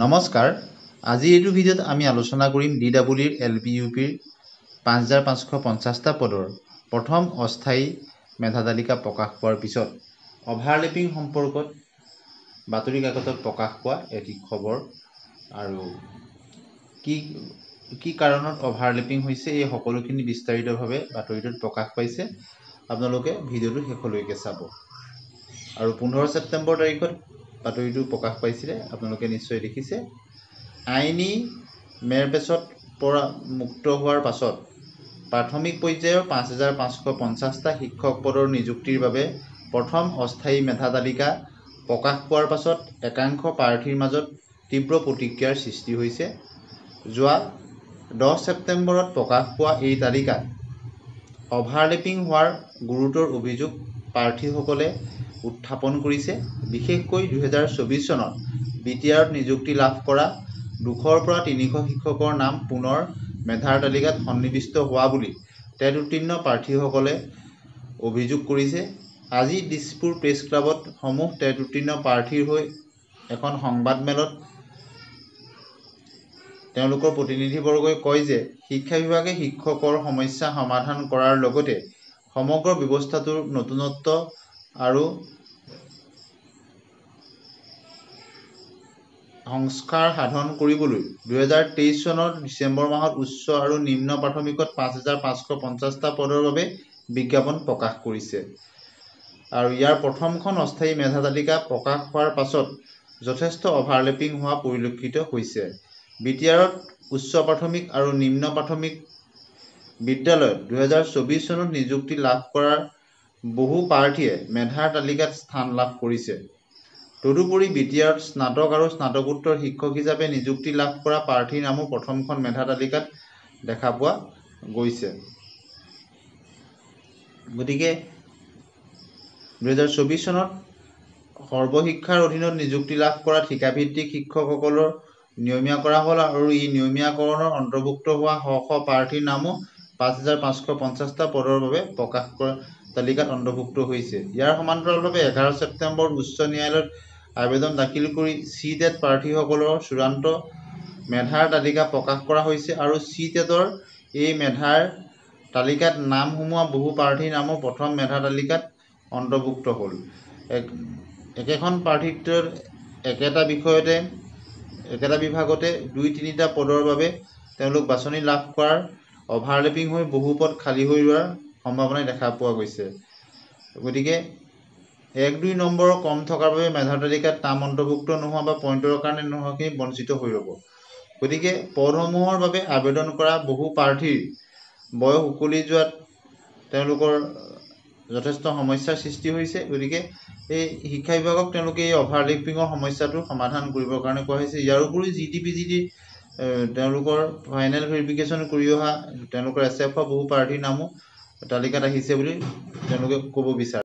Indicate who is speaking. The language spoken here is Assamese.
Speaker 1: নমস্কাৰ আজি এইটো ভিডিঅ'ত আমি আলোচনা কৰিম DWৰ LPUPৰ 5550টা পদৰ প্ৰথম অস্থায়ী মেধা তালিকা প্ৰকাশ পোৱাৰ পিছত অভাৰলেপিং সম্পৰ্কত বাতৰি কাকতত প্ৰকাশ পোৱা এটি খবৰ আৰু কি কাৰণত অভাৰলেপিং হৈছে এই সকলোখিনি বিস্তাৰিতভাৱে বাতৰিটোত প্ৰকাশ পাইছে। আপোনালোকে ভিডিঅ'টো শেষলৈকে চাব। আৰু 15 ছেপ্টেম্বৰ তাৰিখত বাতৰিটো প্ৰকাশ পাইছিলে, আপোনালোকে নিশ্চয় দেখিছে। আইনী মেৰপেচত পৰা মুক্ত হোৱাৰ পাছত প্ৰাথমিক পৰ্যায়ৰ 5550টা শিক্ষক পদৰ নিযুক্তিৰ বাবে প্ৰথম অস্থায়ী মেধা তালিকা প্ৰকাশ পোৱাৰ পাছত একাংশ প্ৰাৰ্থীৰ মাজত তীব্ৰ প্ৰতিক্ৰিয়াৰ সৃষ্টি হৈছে। যোৱা 10 ছেপ্টেম্বৰত প্ৰকাশ পোৱা এই তালিকাত অভাৰলেপিং হোৱাৰ গুৰুতৰ অভিযোগ প্ৰাৰ্থীসকলে উত্থাপন কৰিছে। বিশেষকৈ 2024 চনত BTRত নিযুক্তি লাভ কৰা 200ৰ পৰা 300 শিক্ষকৰ নাম পুনৰ মেধাৰ তালিকাত সন্নিৱিষ্ট হোৱা বুলি টেট উত্তীৰ্ণ প্ৰাৰ্থীসকলে অভিযোগ কৰিছে। আজি দিছপুৰ প্ৰেছ ক্লাবত সমূহ টেট উত্তীৰ্ণ প্ৰাৰ্থীৰ হৈ এখন সংবাদমেলত তেওঁলোকৰ প্ৰতিনিধিবৰ্গই কয় যে শিক্ষা বিভাগে শিক্ষকৰ সমস্যা সমাধান কৰাৰ লগতে সমগ্ৰ ব্যৱস্থাটোৰ নতুনত্ব আৰু সংস্কাৰ সাধন কৰিবলৈ 2023 চনৰ ডিচেম্বৰ মাহত উচ্চ আৰু নিম্ন প্ৰাথমিকত 5550টা পদৰ বাবে বিজ্ঞাপন প্ৰকাশ কৰিছে। আৰু ইয়াৰ প্ৰথমখন অস্থায়ী মেধা তালিকা প্ৰকাশ হোৱাৰ পাছত যথেষ্ট অভাৰলেপিং হোৱা পৰিলক্ষিত হৈছে। BTRত উচ্চ প্ৰাথমিক আৰু নিম্ন প্ৰাথমিক বিদ্যালয়ত 2024 চনত নিযুক্তি লাভ কৰা বহু প্ৰাৰ্থীয়ে মেধাৰ তালিকাত স্থান লাভ কৰিছে। তদুপৰি BTRত স্নাতক আৰু স্নাতকোত্তৰ শিক্ষক হিচাপে নিযুক্তি লাভ কৰা প্ৰাৰ্থীৰ নামো প্ৰথমখন মেধা তালিকাত দেখা পোৱা গৈছে। গতিকে 2024 চনত সৰ্বশিক্ষাৰ অধীনত নিযুক্তি লাভ কৰা ঠিকাভিত্তিক শিক্ষকসকলৰ নিয়মীয়া কৰা হ'ল আৰু এই নিয়মীয়াকৰণৰ অন্তৰ্ভুক্ত হোৱা শ শ প্ৰাৰ্থীৰ নামো 5550টা পদৰ বাবে প্ৰকাশ কৰা তালিকাত অন্তৰ্ভুক্ত হৈছে। ইয়াৰ সমান্তৰালভাৱে 11 ছেপ্টেম্বৰত উচ্চ ন্যায়ালয়ত আবেদন দাখিল কৰি CTET প্ৰাৰ্থীসকলৰ চূড়ান্ত মেধাৰ তালিকা প্ৰকাশ কৰা হৈছে আৰু CTETৰ এই মেধাৰ তালিকাত নাম সোমোৱা বহু প্ৰাৰ্থীৰ নামো প্ৰথম মেধা তালিকাত অন্তৰ্ভুক্ত হ'ল। একেখন প্ৰাৰ্থীত্বৰ একেটা বিষয়তে একেটা বিভাগতে 2-3টা পদৰ বাবে তেওঁলোক বাছনি লাভ কৰাৰ অভাৰলেপিং হৈ বহু পদ খালী হৈ ৰোৱাৰ সম্ভাৱনা দেখা পোৱা গৈছে। গতিকে 1-2 নম্বৰ কম থকাৰ বাবে মেধা তালিকাত নাম অন্তৰ্ভুক্ত নোহোৱা বা পইণ্টৰ কাৰণে নোহোৱাখিনি বঞ্চিত হৈ ৰ'ব। গতিকে পদসমূহৰ বাবে আবেদন কৰা বহু প্ৰাৰ্থীৰ বয়স উকলি যোৱাত তেওঁলোকৰ যথেষ্ট সমস্যাৰ সৃষ্টি হৈছে। গতিকে এই শিক্ষা বিভাগক তেওঁলোকে এই অভাৰলেপিঙৰ সমস্যাটো সমাধান কৰিবৰ কাৰণে কোৱা হৈছে। ইয়াৰ উপৰি GT-PGT তেওঁলোকৰ ফাইনেল ভেৰিফিকেশ্যন কৰি অহা তেওঁলোকৰ SF হোৱা বহু প্ৰাৰ্থীৰ নামো তালিকাত আহিছে বুলি তেওঁলোকে ক'ব বিচাৰে।